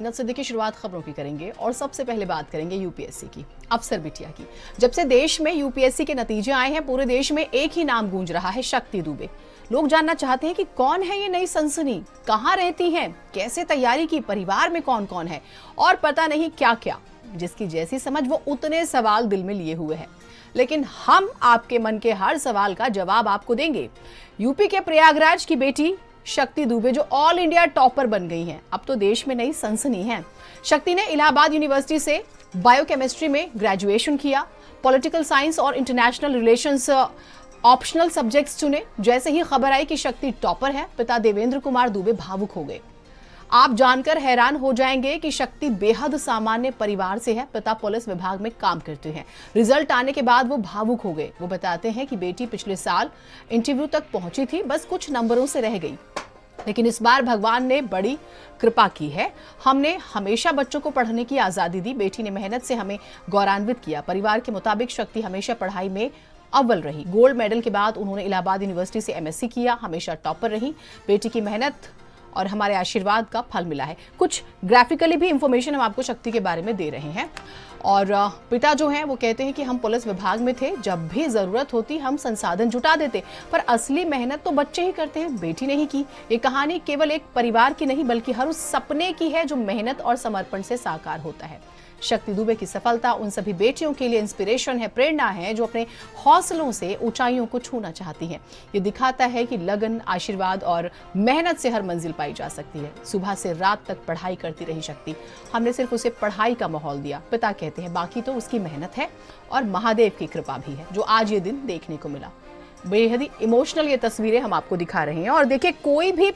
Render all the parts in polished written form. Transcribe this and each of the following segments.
से देखिए शुरुआत खबरों की करेंगे और सबसे पहले बात करेंगे यूपीएससी की, अफसर बिटिया की। जब से देश में यूपीएससी के नतीजे आए हैं, पूरे देश में एक ही नाम गूंज रहा है, शक्ति दुबे। लोग जानना चाहते हैं कि कौन है ये नई सनसनी, कहाँ रहती हैं, कैसे तैयारी की, परिवार में कौन कौन है और पता नहीं क्या क्या। जिसकी जैसी समझ वो उतने सवाल दिल में लिए हुए है, लेकिन हम आपके मन के हर सवाल का जवाब आपको देंगे। यूपी के प्रयागराज की बेटी शक्ति दुबे जो ऑल इंडिया टॉपर बन गई हैं, अब तो देश में नई सनसनी है। शक्ति ने इलाहाबाद यूनिवर्सिटी से बायोकेमिस्ट्री में ग्रेजुएशन किया। पॉलिटिकल साइंस और इंटरनेशनल रिलेशंस ऑप्शनल सब्जेक्ट्स चुने। जैसे ही खबर आई कि शक्ति टॉपर है, पिता देवेंद्र कुमार दुबे भावुक हो गए। आप जानकर हैरान हो जाएंगे कि शक्ति बेहद सामान्य परिवार से है। पिता पुलिस विभाग में काम करते हैं। रिजल्ट आने के बाद वो भावुक हो गए। वो बताते हैं कि बेटी पिछले साल इंटरव्यू तक पहुंची थी, बस कुछ नंबरों से रह गई, लेकिन इस बार भगवान ने बड़ी कृपा की है। हमने हमेशा बच्चों को पढ़ने की आजादी दी। बेटी ने मेहनत से हमें गौरवान्वित किया। परिवार के मुताबिक शक्ति हमेशा पढ़ाई में अव्वल रही। गोल्ड मेडल के बाद उन्होंने इलाहाबाद यूनिवर्सिटी से एमएससी किया। हमेशा टॉपर रही। बेटी की मेहनत और हमारे आशीर्वाद का फल मिला है। कुछ ग्राफिकली भी इंफॉर्मेशन हम आपको शक्ति के बारे में दे रहे हैं। और पिता जो हैं वो कहते हैं कि हम पुलिस विभाग में थे, जब भी जरूरत होती हम संसाधन जुटा देते, पर असली मेहनत तो बच्चे ही करते हैं, बेटी नहीं की। ये कहानी केवल एक परिवार की नहीं बल्कि हर उस सपने की है जो मेहनत और समर्पण से साकार होता है। शक्ति दुबे की सफलता उन सभी बेटियों के लिए इंस्पिरेशन है, प्रेरणा है, जो अपने हौसलों से ऊंचाइयों को छूना चाहती हैं। ये दिखाता है कि लगन, आशीर्वाद और मेहनत से हर मंजिल पाई जा सकती है। सुबह से रात तक पढ़ाई करती रही शक्ति। हमने सिर्फ उसे पढ़ाई का माहौल दिया, पिता कहते हैं, बाकी तो उसकी मेहनत है और महादेव की कृपा भी है, जो आज ये दिन देखने को मिला। बेहद ही इमोशनल ये तस्वीरें हम आपको दिखा रहे हैं। और देखिए, कोई भी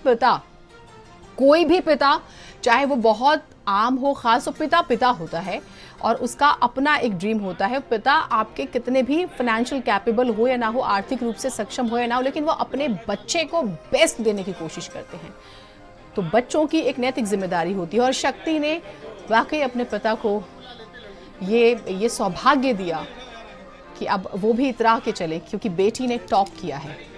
पिता चाहे वो बहुत आम हो, खास हो, पिता पिता होता है और उसका अपना एक ड्रीम होता है। पिता आपके कितने भी फाइनेंशियल कैपेबल हो या ना हो, आर्थिक रूप से सक्षम हो या ना हो, लेकिन वो अपने बच्चे को बेस्ट देने की कोशिश करते हैं। तो बच्चों की एक नैतिक जिम्मेदारी होती है और शक्ति ने वाकई अपने पिता को ये सौभाग्य दिया कि अब वो भी इतरा के चले, क्योंकि बेटी ने टॉप किया है।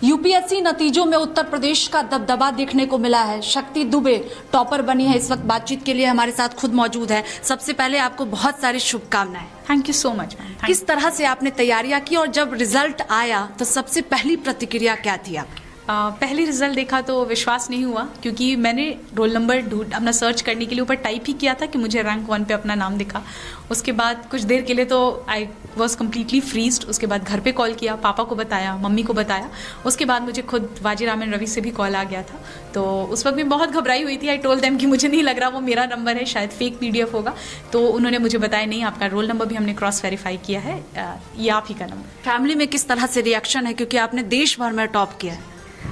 यूपीएससी नतीजों में उत्तर प्रदेश का दबदबा देखने को मिला है। शक्ति दुबे टॉपर बनी है। इस वक्त बातचीत के लिए हमारे साथ खुद मौजूद है। सबसे पहले आपको बहुत सारी शुभकामनाएं। Thank you so much ma'am. किस तरह से आपने तैयारियां की और जब रिजल्ट आया तो सबसे पहली प्रतिक्रिया क्या थी आपकी? पहली रिजल्ट देखा तो विश्वास नहीं हुआ, क्योंकि मैंने रोल नंबर अपना सर्च करने के लिए ऊपर टाइप ही किया था कि मुझे रैंक 1 पे अपना नाम दिखा। उसके बाद कुछ देर के लिए तो आई वॉज कम्प्लीटली फ्रीज्ड। उसके बाद घर पे कॉल किया, पापा को बताया, मम्मी को बताया। उसके बाद मुझे खुद वाजीरामन रवि से भी कॉल आ गया था। तो उस वक्त मैं बहुत घबराई हुई थी। आई टोल्ड देम कि मुझे नहीं लग रहा वो मेरा नंबर है, शायद फेक पीडीएफ होगा। तो उन्होंने मुझे बताया, नहीं, आपका रोल नंबर भी हमने क्रॉस वेरीफाई किया है, ये आप ही का नंबर। फैमिली में किस तरह से रिएक्शन है, क्योंकि आपने देश भर में टॉप किया है?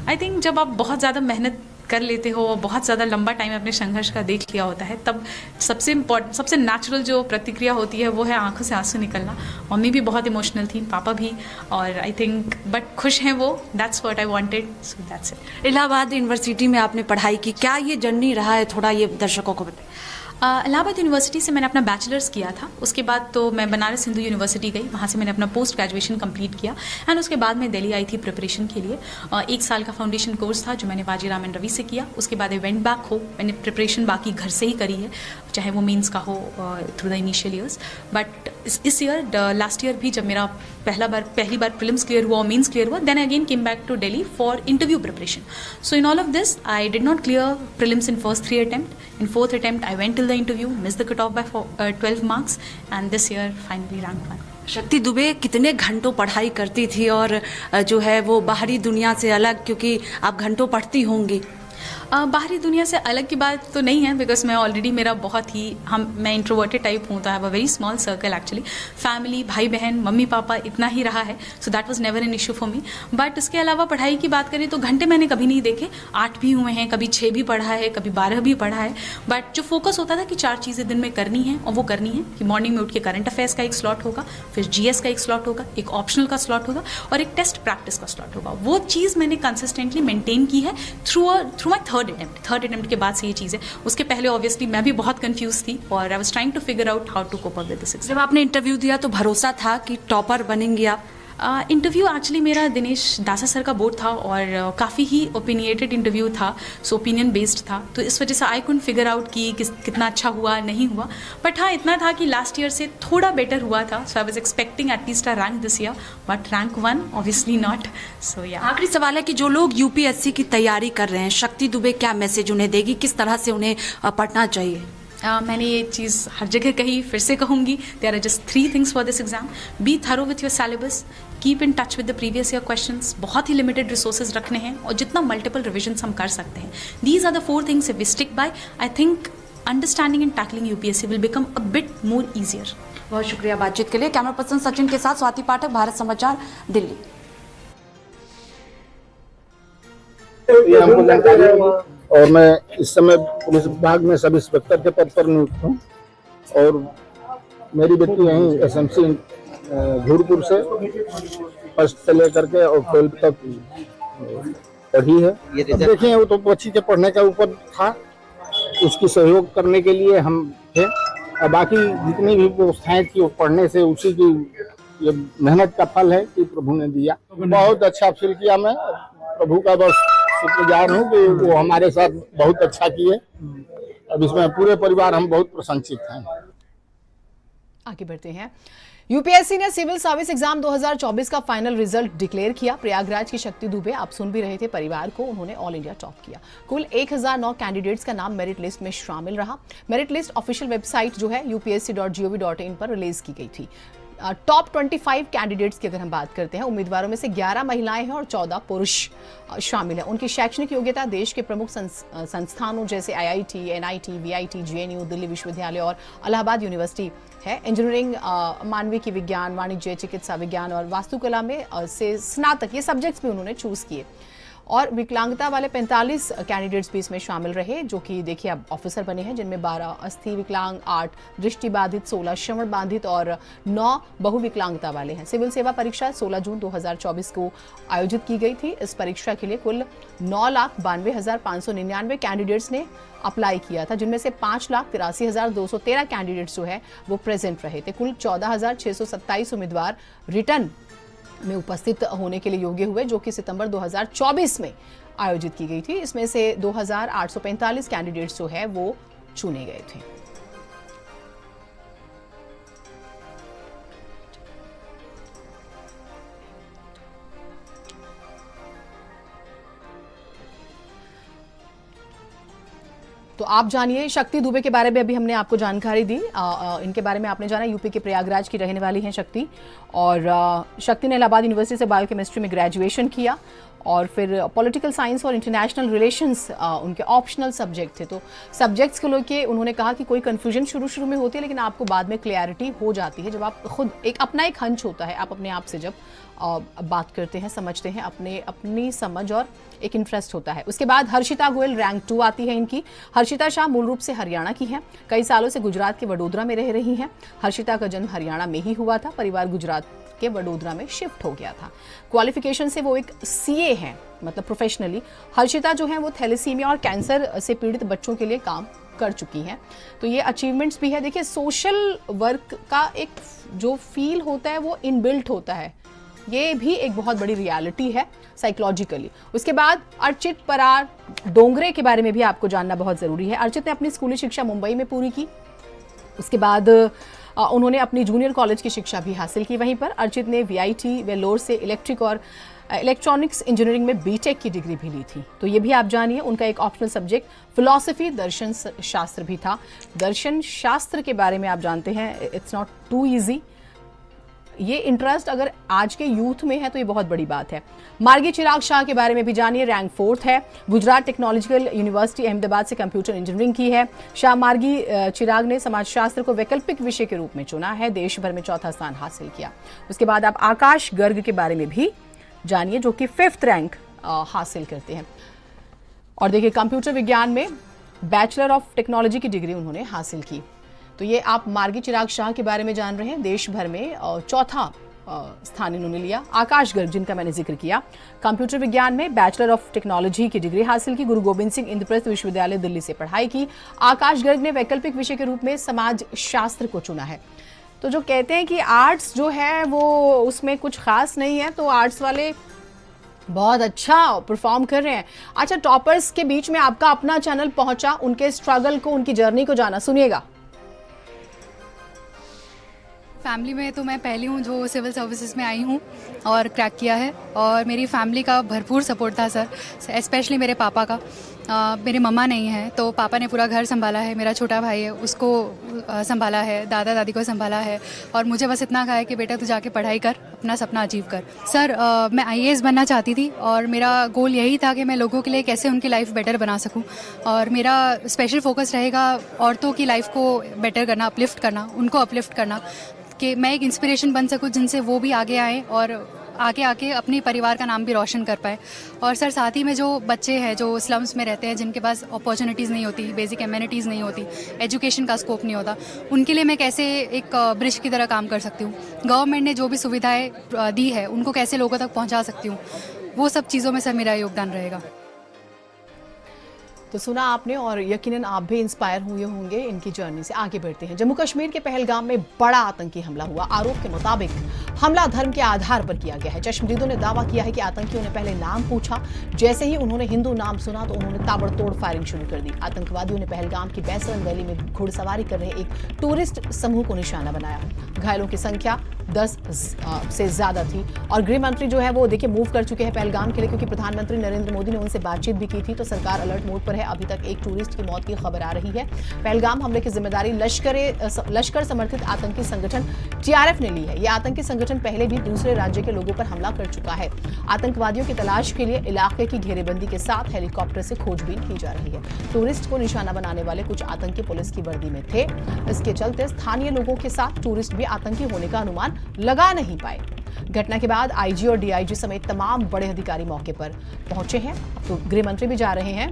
आई थिंक जब आप बहुत ज़्यादा मेहनत कर लेते हो और बहुत ज़्यादा लंबा टाइम अपने संघर्ष का देख लिया होता है, तब सबसे इम्पोर्टेंट, सबसे नेचुरल जो प्रतिक्रिया होती है वो है आंखों से आंसू निकलना। मम्मी भी बहुत इमोशनल थी, पापा भी, और आई थिंक बट खुश हैं वो। That's what I wanted, so that's it. Allahabad university में आपने पढ़ाई की, क्या ये जर्नी रहा है, थोड़ा ये दर्शकों को बताएं। इलाहाबाद यूनिवर्सिटी से मैंने अपना बैचलर्स किया था। उसके बाद तो मैं बनारस हिंदू यूनिवर्सिटी गई, वहाँ से मैंने अपना पोस्ट ग्रेजुएशन कंप्लीट किया। एंड उसके बाद मैं दिल्ली आई थी प्रिपरेशन के लिए। 1 साल का फाउंडेशन कोर्स था जो मैंने वाजीरामन रवि से किया। उसके बाद आई वेंट बैक हो, मैंने प्रिपरेशन बाकी घर से ही करी है, चाहे वो मेंस का हो through the initial years. But इस ईयर, लास्ट ईयर भी जब मेरा पहली बार प्रीलिम्स क्लियर हुआ और मेंस क्लियर हुआ, then again came back to Delhi for interview preparation. So in all of this I did not clear prelims in first 3 attempt. इन 4th attempt I went till the interview, missed the cutoff by 12 marks, and this year finally rank 1. शक्ति दुबे कितने घंटों पढ़ाई करती थी और जो है वो बाहरी दुनिया से अलग, क्योंकि आप घंटों पढ़ती होंगी? बाहरी दुनिया से अलग की बात तो नहीं है, बिकॉज मैं ऑलरेडी मेरा बहुत ही मैं इंट्रोवर्टेड टाइप हूँ, तो I have a very small circle actually. Family, भाई बहन, मम्मी पापा, इतना ही रहा है। So that was never an issue for me. But उसके अलावा पढ़ाई की बात करें तो घंटे मैंने कभी नहीं देखे। 8 भी हुए हैं, कभी 6 भी पढ़ा है, कभी 12 भी पढ़ा है। बट जो फोकस होता था कि 4 चीज़ें दिन में करनी है, और वो करनी है कि मॉर्निंग में उठ के करंट अफेयर्स का एक स्लॉट होगा, फिर जीएस का एक स्लॉट होगा, एक ऑप्शनल का स्लॉट होगा और एक टेस्ट प्रैक्टिस का स्लॉट होगा। वो चीज़ मैंने कंसिस्टेंटली मेंटेन की है थ्रू माई थर्ड अटेम्प्ट के बाद से ये चीज़ है। उसके पहले ऑब्वियसली मैं भी बहुत कंफ्यूज थी और I was trying to figure out how to cope up with this. जब आपने इंटरव्यू दिया तो भरोसा था कि टॉपर बनेंगे आप? इंटरव्यू एक्चुअली मेरा दिनेश दासा सर का बोर्ड था और काफ़ी ही ओपिनिएटेड इंटरव्यू था, सो ओपिनियन बेस्ड था, तो इस वजह से आई कुडंट फिगर आउट कि कितना अच्छा हुआ नहीं हुआ, बट हाँ इतना था कि लास्ट ईयर से थोड़ा बेटर हुआ था, so I was expecting at least a rank this year, but rank 1 obviously not. So yeah आखिरी सवाल है कि जो लोग यूपीएससी की तैयारी कर रहे हैं, शक्ति दुबे क्या मैसेज उन्हें देगी, किस तरह से उन्हें पढ़ना चाहिए? मैंने ये चीज़ हर जगह कही, फिर से कहूँगी, there are just 3 things for this exam. Be thorough with your syllabus, keep in touch with the previous year questions, बहुत ही लिमिटेड रिसोर्सेज रखने हैं और जितना मल्टीपल रिविजन्स हम कर सकते हैं। These are the 4 things if we stick by, I think understanding and tackling UPSC will become a bit more easier. बहुत शुक्रिया बातचीत के लिए। कैमरा पर्सन सचिन के साथ स्वाति पाठक, भारत समाचार, दिल्ली। ये हमको जानकारी है और मैं इस समय पुलिस विभाग में सब इंस्पेक्टर के पद पर नियुक्त हूँ और मेरी बेटी यहीं एसएमसी धूरपुर से फर्स्ट से लेकर के और 12th तक पढ़ी है। अब देखिए वो तो बच्ची के पढ़ने का ऊपर था, उसकी सहयोग करने के लिए हम थे और बाकी जितनी भी व्यवस्थाएं थी वो पढ़ने से उसी की ये मेहनत का फल है कि प्रभु ने दिया। बहुत अच्छा फील किया मैं, प्रभु का बस शुक्रगुजार हूँ कि वो हमारे साथ बहुत अच्छा किए। अब इसमें पूरे परिवार हम बहुत प्रसन्नचित हैं। आगे बढ़ते हैं। यूपीएससी ने सिविल सर्विस एग्जाम 2024 का फाइनल रिजल्ट डिक्लेयर किया। प्रयागराज की शक्ति दुबे, आप सुन भी रहे थे परिवार को, उन्होंने ऑल इंडिया टॉप किया। कुल 1009 कैंडिडेट्स का नाम मेरिट लिस्ट में शामिल रहा। मेरिट लिस्ट ऑफिशियल वेबसाइट जो है upsc.gov.in पर रिलीज की गई थी। टॉप 25 कैंडिडेट्स की अगर हम बात करते हैं, उम्मीदवारों में से 11 महिलाएं हैं और 14 पुरुष शामिल हैं। उनकी शैक्षणिक योग्यता देश के प्रमुख संस्थानों जैसे IIT, NIT, VIT, JNU, Delhi विश्वविद्यालय और इलाहाबाद यूनिवर्सिटी है। इंजीनियरिंग, मानविकी विज्ञान, वाणिज्य, चिकित्सा विज्ञान और वास्तुकला में से स्नातक, ये सब्जेक्ट्स भी उन्होंने चूज किए। और विकलांगता वाले 45 कैंडिडेट्स भी इसमें शामिल रहे, जो कि देखिए अब ऑफिसर बने हैं, जिनमें 12 अस्थि विकलांग, 8 दृष्टिबाधित, 16 श्रवण बाधित और 9 बहुविकलांगता वाले हैं। सिविल सेवा परीक्षा 16 जून 2024 को आयोजित की गई थी। इस परीक्षा के लिए कुल 9,92,599 कैंडिडेट्स ने अप्लाई किया था, जिनमें से 5,83,213 कैंडिडेट्स जो है वो प्रेजेंट रहे थे। कुल 14,627 उम्मीदवार रिटर्न में उपस्थित होने के लिए योग्य हुए, जो कि सितंबर 2024 में आयोजित की गई थी। इसमें से 2,845 कैंडिडेट्स जो है वो चुने गए थे। तो आप जानिए शक्ति दुबे के बारे में, अभी हमने आपको जानकारी दी। इनके बारे में आपने जाना, यूपी के प्रयागराज की रहने वाली हैं शक्ति, और शक्ति ने इलाहाबाद यूनिवर्सिटी से बायोकेमिस्ट्री में ग्रेजुएशन किया और फिर पॉलिटिकल साइंस और इंटरनेशनल रिलेशंस उनके ऑप्शनल सब्जेक्ट थे। तो सब्जेक्ट्स को लेके उन्होंने कहा कि कोई कन्फ्यूजन शुरू में होती है, लेकिन आपको बाद में क्लैरिटी हो जाती है जब आप खुद अपना एक हंच होता है, आप अपने आप से जब बात करते हैं, समझते हैं, अपनी समझ और एक इंटरेस्ट होता है। उसके बाद हर्षिता गोयल रैंक 2 आती है इनकी। हर्षिता शाह मूल रूप से हरियाणा की हैं, कई सालों से गुजरात के वडोदरा में रह रही हैं। हर्षिता का जन्म हरियाणा में ही हुआ था, परिवार गुजरात के वडोदरा में शिफ्ट हो गया था। क्वालिफिकेशन से वो एक सीए हैं, मतलब प्रोफेशनली। हर्षिता जो है वो थैलेसीमिया और कैंसर से पीड़ित बच्चों के लिए काम कर चुकी हैं, तो ये अचीवमेंट्स भी है। देखिए सोशल वर्क का एक जो फील होता है वो इनबिल्ट होता है, ये भी एक बहुत बड़ी रियलिटी है साइकोलॉजिकली। उसके बाद अर्चित परार डोंगरे के बारे में भी आपको जानना बहुत ज़रूरी है। अर्चित ने अपनी स्कूली शिक्षा मुंबई में पूरी की, उसके बाद उन्होंने अपनी जूनियर कॉलेज की शिक्षा भी हासिल की वहीं पर। अर्चित ने वीआईटी वेलोर से इलेक्ट्रिक और इलेक्ट्रॉनिक्स इंजीनियरिंग में बीटेक की डिग्री भी ली थी। तो ये भी आप जानिए, उनका एक ऑप्शनल सब्जेक्ट फिलॉसफी दर्शन शास्त्र भी था। दर्शन शास्त्र के बारे में आप जानते हैं, इट्स नॉट टू ईजी। ये इंटरेस्ट अगर आज के यूथ में है तो ये बहुत बड़ी बात है। मार्गी चिराग शाह के बारे में भी जानिए, रैंक 4th है। गुजरात टेक्नोलॉजिकल यूनिवर्सिटी अहमदाबाद से कंप्यूटर इंजीनियरिंग की है। शाह मार्गी चिराग ने समाजशास्त्र को वैकल्पिक विषय के रूप में चुना है, देश भर में 4था स्थान हासिल किया। उसके बाद आप आकाश गर्ग के बारे में भी जानिए, जो कि 5th रैंक हासिल करते हैं। और देखिए कंप्यूटर विज्ञान में बैचलर ऑफ टेक्नोलॉजी की डिग्री उन्होंने हासिल की। तो ये आप मार्गी चिराग शाह के बारे में जान रहे हैं, देश भर में 4था स्थान इन्होंने लिया। आकाश गर्ग जिनका मैंने जिक्र किया, कंप्यूटर विज्ञान में बैचलर ऑफ टेक्नोलॉजी की डिग्री हासिल की, गुरु गोबिंद सिंह इंद्रप्रस्थ विश्वविद्यालय दिल्ली से पढ़ाई की। आकाश गर्ग ने वैकल्पिक विषय के रूप में समाज शास्त्र को चुना है। तो जो कहते हैं कि आर्ट्स जो है वो उसमें कुछ खास नहीं है, तो आर्ट्स वाले बहुत अच्छा परफॉर्म कर रहे हैं। अच्छा, टॉपर्स के बीच में आपका अपना चैनल पहुंचा, उनके स्ट्रगल को, उनकी जर्नी को जाना, सुनिएगा। फैमिली में तो मैं पहली हूँ जो सिविल सर्विसेज में आई हूँ और क्रैक किया है, और मेरी फैमिली का भरपूर सपोर्ट था सर, स्पेशली मेरे पापा का। मेरे मम्मा नहीं है तो पापा ने पूरा घर संभाला है, मेरा छोटा भाई है उसको संभाला है, दादा दादी को संभाला है, और मुझे बस इतना कहा है कि बेटा तू जाके पढ़ाई कर, अपना सपना अचीव कर। सर मैं IAS बनना चाहती थी और मेरा गोल यही था कि मैं लोगों के लिए कैसे उनकी लाइफ बेटर बना सकूं, और मेरा स्पेशल फोकस रहेगा औरतों की लाइफ को बेटर करना, अपलिफ्ट करना, उनको अपलिफ्ट करना, कि मैं एक इंस्पिरेशन बन सकूं जिनसे वो भी आगे आए और आगे आके अपने परिवार का नाम भी रोशन कर पाए। और सर साथ ही में जो बच्चे हैं जो स्लम्स में रहते हैं, जिनके पास अपॉर्चुनिटीज़ नहीं होती, बेसिक एम्यूनिटीज़ नहीं होती, एजुकेशन का स्कोप नहीं होता, उनके लिए मैं कैसे एक ब्रिज की तरह काम कर सकती हूँ, गवर्नमेंट ने जो भी सुविधाएं दी है उनको कैसे लोगों तक पहुँचा सकती हूँ, वो सब चीज़ों में सर मेरा योगदान रहेगा। तो सुना आपने, और यकीनन आप भी इंस्पायर हुए होंगे इनकी जर्नी से। आगे बढ़ते हैं। जम्मू कश्मीर के पहलगाम में बड़ा आतंकी हमला हुआ। आरोप के मुताबिक हमला धर्म के आधार पर किया गया है। चश्मदीदों ने दावा किया है कि आतंकियों ने पहले नाम पूछा, जैसे ही उन्होंने हिंदू नाम सुना तो उन्होंने ताबड़तोड़ फायरिंग शुरू कर दी। आतंकवादियों ने पहलगाम की बैसरन वैली में घुड़सवारी कर रहे एक टूरिस्ट समूह को निशाना बनाया। घायलों की संख्या 10 से ज्यादा थी, और गृह मंत्री जो है वो देखिए मूव कर चुके हैं पहलगाम के लिए, क्योंकि प्रधानमंत्री नरेंद्र मोदी ने उनसे बातचीत भी की थी। तो सरकार अलर्ट मोड पर है। अभी तक एक टूरिस्ट की मौत की खबर आ रही है। पहलगाम हमले की जिम्मेदारी लश्कर समर्थित आतंकी संगठन TRF ने ली है। यह आतंकी संगठन पहले भी दूसरे राज्य के लोगों पर हमला कर चुका है। आतंकवादियों की तलाश के लिए इलाके की घेरेबंदी के साथ हेलीकॉप्टर से खोजबीन की जा रही है। टूरिस्ट को निशाना बनाने वाले कुछ आतंकी पुलिस की वर्दी में थे। इसके चलते स्थानीय लोगों के साथ टूरिस्ट भी आतंकी होने का अनुमान लगा नहीं पाए। घटना के बाद IG और DIG समेत तमाम बड़े अधिकारी मौके पर पहुंचे हैं। अब तो गृह मंत्री भी जा रहे हैं।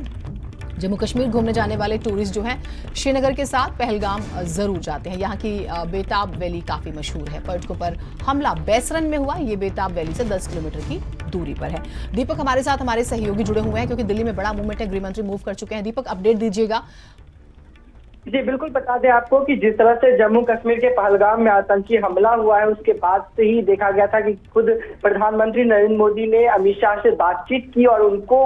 जम्मू कश्मीर घूमने जाने वाले टूरिस्ट जो हैं श्रीनगर के साथ पहलगाम जरूर जाते हैं। यहाँ की बेताब वैली काफी मशहूर है। पर्यटकों पर हमला बैसरन में हुआ। ये बेताब वैली से 10 किलोमीटर की दूरी पर है। दीपक हमारे साथ, हमारे सहयोगी जुड़े हुए हैं, क्योंकि दिल्ली में बड़ा मूवमेंट है। गृह मंत्री मूव कर चुके हैं। दीपक, अपडेट दीजिएगा। जी बिल्कुल, बता दें आपको कि जिस तरह से जम्मू कश्मीर के पहलगाम में आतंकी हमला हुआ है, उसके बाद से ही देखा गया था कि खुद प्रधानमंत्री नरेंद्र मोदी ने अमित शाह से बातचीत की और उनको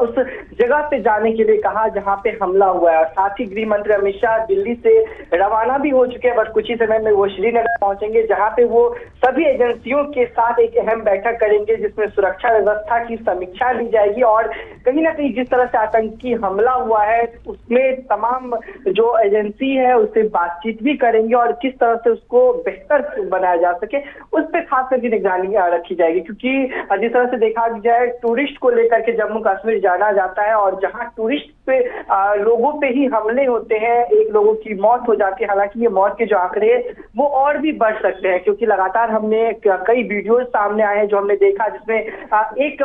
उस जगह पे जाने के लिए कहा जहां पे हमला हुआ है। और साथ ही गृह मंत्री अमित शाह दिल्ली से रवाना भी हो चुके हैं। बस कुछ ही समय में वो श्रीनगर पहुंचेंगे, जहाँ पे वो सभी एजेंसियों के साथ एक अहम बैठक करेंगे, जिसमें सुरक्षा व्यवस्था की समीक्षा ली जाएगी। और कहीं ना कहीं जिस तरह से आतंकी हमला हुआ है उसमें तमाम जो एजेंसी है उससे बातचीत भी करेंगे और किस तरह से उसको बेहतर बनाया जा सके उस पर खास करके निगरानी रखी जाएगी। क्योंकि जिस तरह से देखा जाए, टूरिस्ट को लेकर के जम्मू कश्मीर जाना जाता है, और जहां टूरिस्ट पे लोगों पे ही हमले होते हैं, एक लोगों की मौत हो जाती है। हालांकि ये मौत के जो आंकड़े वो और भी बढ़ सकते हैं, क्योंकि लगातार हमने कई वीडियोज सामने आए हैं जो हमने देखा, जिसमें एक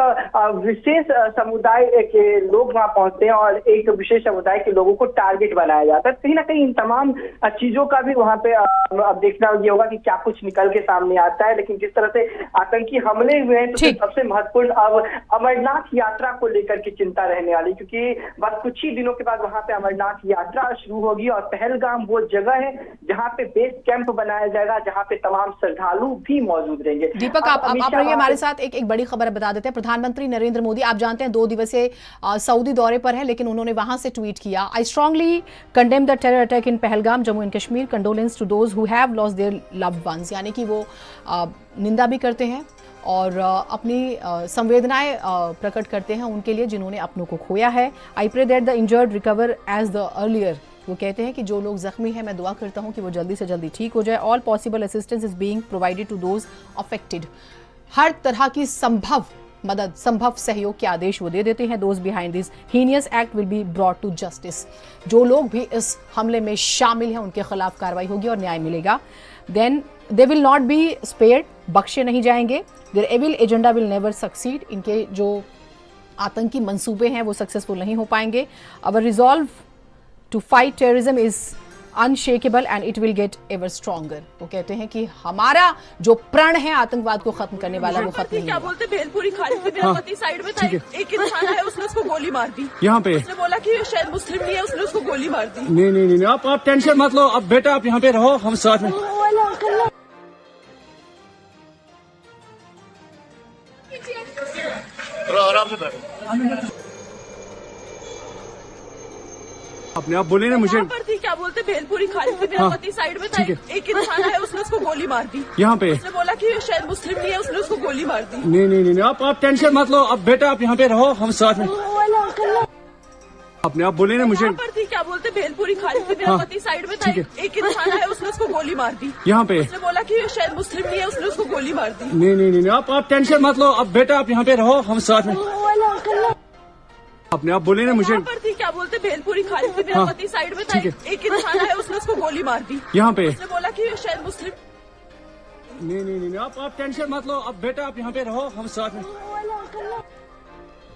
विशेष समुदाय के लोग वहां पहुंचते हैं और एक विशेष समुदाय के लोगों को टारगेट बनाया जाता है। कहीं ना कहीं इन तमाम चीजों का भी वहां पे अब देखना ये होगा कि क्या कुछ निकल के सामने आता है। लेकिन जिस तरह से आतंकी हमले हुए हैं, तो सबसे महत्वपूर्ण अब अमरनाथ यात्रा को लेकर के चिंता रहने वाली, क्योंकि बस कुछ ही दिनों के बाद वहां पे अमरनाथ यात्रा शुरू होगी और पहलगाम वो जगह है जहां पे बेस कैंप बनाया जाएगा, जहां पे तमाम श्रद्धालु भी मौजूद रहेंगे। दीपक, आप रहिए हमारे साथ। एक बड़ी खबर बता देते हैं। प्रधानमंत्री नरेंद्र मोदी, आप जानते हैं 2 दिवसीय सऊदी दौरे पर है, लेकिन उन्होंने वहां से ट्वीट किया, I strongly condemn the terror attack in Pahalgam, Jammu and Kashmir, condolence to those who have lost their loved ones. यानी कि वो निंदा भी करते हैं और अपनी संवेदनाएं प्रकट करते हैं उनके लिए जिन्होंने अपनों को खोया है। I pray that the injured recover as the अर्लियर। वो कहते हैं कि जो लोग जख्मी हैं, मैं दुआ करता हूं कि वो जल्दी से जल्दी ठीक हो जाए। All possible assistance is being provided to those affected. हर तरह की संभव मदद, संभव सहयोग के आदेश वो दे देते हैं। Those behind this heinous act will be brought to justice. जो लोग भी इस हमले में शामिल हैं उनके खिलाफ कार्रवाई होगी और न्याय मिलेगा। Then they will not be spared, बख्शे नहीं जाएंगे। Their evil agenda will never succeed. इनके जो आतंकी मंसूबे हैं वो सक्सेसफुल नहीं हो पाएंगे। Our resolve to fight terrorism is unshakeable and it will get ever stronger. वो कहते हैं कि हमारा जो प्रण है आतंकवाद को खत्म करने वाला वो खत्म नहीं क्या होगा। बोलते भेलपुरी खा रही थी, मेरा पति साइड में था, एक इंसान है उसने उसको गोली मार दी। यहाँ पे उसने बोला कि शायद मुस्लिम नहीं है, उसने उसको गोली मार दी। नहीं, आप टेंशन मत लो। अब बेटा आप यहाँ पे रहो, हम साथ में। अपने आप बोले ना मुझे। पर थी, क्या बोलते भेलपुरी खा रही थी, मेरा पति साइड में था, एक इंसान है उसने उसको गोली मार दी। यहाँ पे उसने बोला कि शायद मुस्लिम नहीं है, उसने उसको गोली मार दी। नहीं, आप टेंशन मत लो। अब बेटा आप यहाँ पे रहो, हम साथ में। अपने आप बोले ना मुझे। पर थी, क्या बोलते भेलपुरी खा रही थी, मेरा पति साइड में था, एक इंसान है उसने उसको गोली मार दी। यहाँ पे उसने बोला कि शायद मुस्लिम नहीं है, उसने उसको गोली मार दी। नहीं, आप टेंशन मत लो। अब बेटा आप यहाँ पे रहो, हम साथ में। अपने आप बोले ना मुझे। पर थी, क्या बोलते भेलपुरी खा रही थी, मेरा पति साइड में था, एक इंसान है उसने उसको गोली मार दी। यहाँ पे उसने बोला कि शायद मुस्लिम। नहीं, आप टेंशन मत लो। अब बेटा आप यहाँ पे रहो, हम साथ में।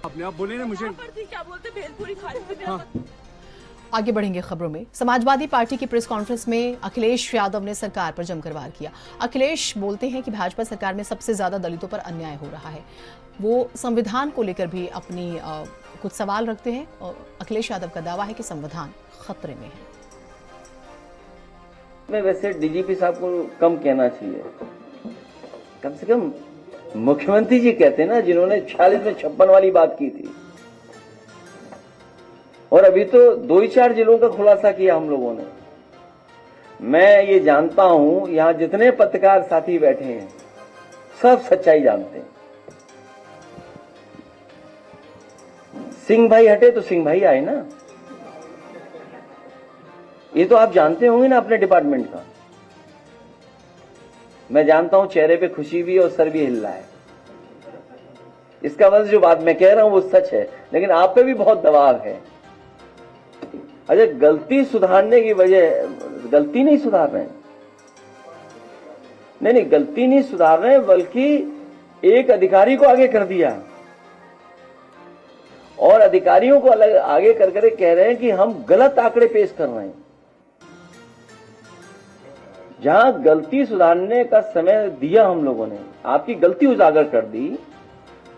अपने आप बोले ना मुझे। पर थी, क्या बोलते भेलपुरी खा रही थी, मेरा पति। आगे बढ़ेंगे खबरों में। समाजवादी पार्टी की प्रेस कॉन्फ्रेंस में अखिलेश यादव ने सरकार पर जमकर वार किया। अखिलेश बोलते हैं कि भाजपा सरकार में सबसे ज्यादा दलितों पर अन्याय हो रहा है। वो संविधान को लेकर भी अपनी कुछ सवाल रखते हैं और अखिलेश यादव का दावा है कि संविधान खतरे में है। मैं वैसे डीजीपी साहब को कम कहना चाहिए, कम से कम मुख्यमंत्री जी कहते हैं ना, जिन्होंने 46 में 56 वाली बात की थी। और अभी तो 2 ही 4 जिलों का खुलासा किया हम लोगों ने। मैं ये जानता हूं, यहां जितने पत्रकार साथी बैठे हैं सब सच्चाई जानते हैं। सिंह भाई हटे तो सिंह भाई आए ना, ये तो आप जानते होंगे ना अपने डिपार्टमेंट का। मैं जानता हूं चेहरे पे खुशी भी है और सर भी हिल रहा है। इसका मतलब जो बात मैं कह रहा हूं वो सच है, लेकिन आप पे भी बहुत दबाव है। अच्छा, गलती सुधारने की वजह, गलती नहीं सुधार रहे हैं, नहीं गलती नहीं सुधार रहे हैं, बल्कि एक अधिकारी को आगे कर दिया और अधिकारियों को अलग आगे कर कर कह रहे हैं कि हम गलत आंकड़े पेश कर रहे हैं। जहां गलती सुधारने का समय दिया हम लोगों ने, आपकी गलती उजागर कर दी,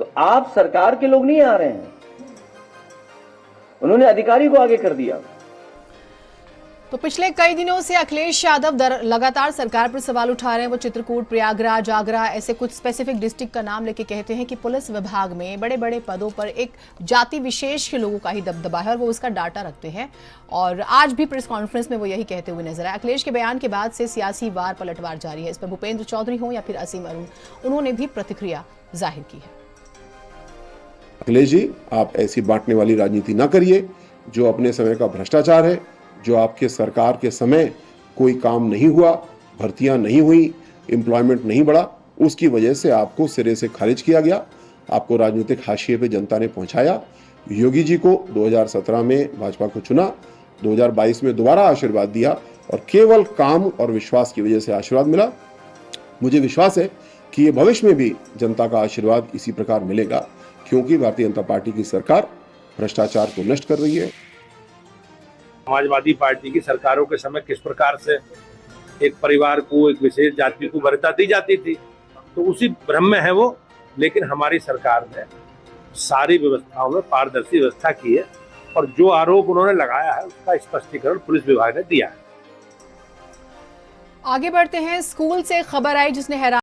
तो आप सरकार के लोग नहीं आ रहे हैं, उन्होंने अधिकारी को आगे कर दिया। तो पिछले कई दिनों से अखिलेश यादव लगातार सरकार पर सवाल उठा रहे हैं। वो चित्रकूट, प्रयागराज, आगरा ऐसे कुछ स्पेसिफिक डिस्ट्रिक्ट का नाम लेके कहते हैं कि पुलिस विभाग में बड़े बड़े पदों पर एक जाति विशेष के लोगों का ही दबदबा है और वो उसका डाटा रखते हैं। और आज भी प्रेस कॉन्फ्रेंस में वो यही कहते हुए नजर आए। अखिलेश के बयान के बाद से सियासी वार पलटवार जारी है। इस पर भूपेंद्र चौधरी हो या फिर असीम अरुण, उन्होंने भी प्रतिक्रिया जाहिर की है। अखिलेश जी, आप ऐसी बांटने वाली राजनीति ना करिए। जो अपने समय का भ्रष्टाचार है, जो आपके सरकार के समय कोई काम नहीं हुआ, भर्तियां नहीं हुई, एम्प्लॉयमेंट नहीं बढ़ा, उसकी वजह से आपको सिरे से खारिज किया गया। आपको राजनीतिक हाशिए पे जनता ने पहुंचाया। योगी जी को 2017 में भाजपा को चुना, 2022 में दोबारा आशीर्वाद दिया और केवल काम और विश्वास की वजह से आशीर्वाद मिला। मुझे विश्वास है कि ये भविष्य में भी जनता का आशीर्वाद इसी प्रकार मिलेगा, क्योंकि भारतीय जनता पार्टी की सरकार भ्रष्टाचार को नष्ट कर रही है। समाजवादी पार्टी की सरकारों के समय किस प्रकार से एक परिवार को, एक विशेष जाति को वरीयता दी जाती थी, तो उसी भ्रम में है वो। लेकिन हमारी सरकार ने सारी व्यवस्थाओं में पारदर्शी व्यवस्था की है और जो आरोप उन्होंने लगाया है उसका स्पष्टीकरण पुलिस विभाग ने दिया है। आगे बढ़ते हैं। स्कूल से खबर आई जिसने हैरान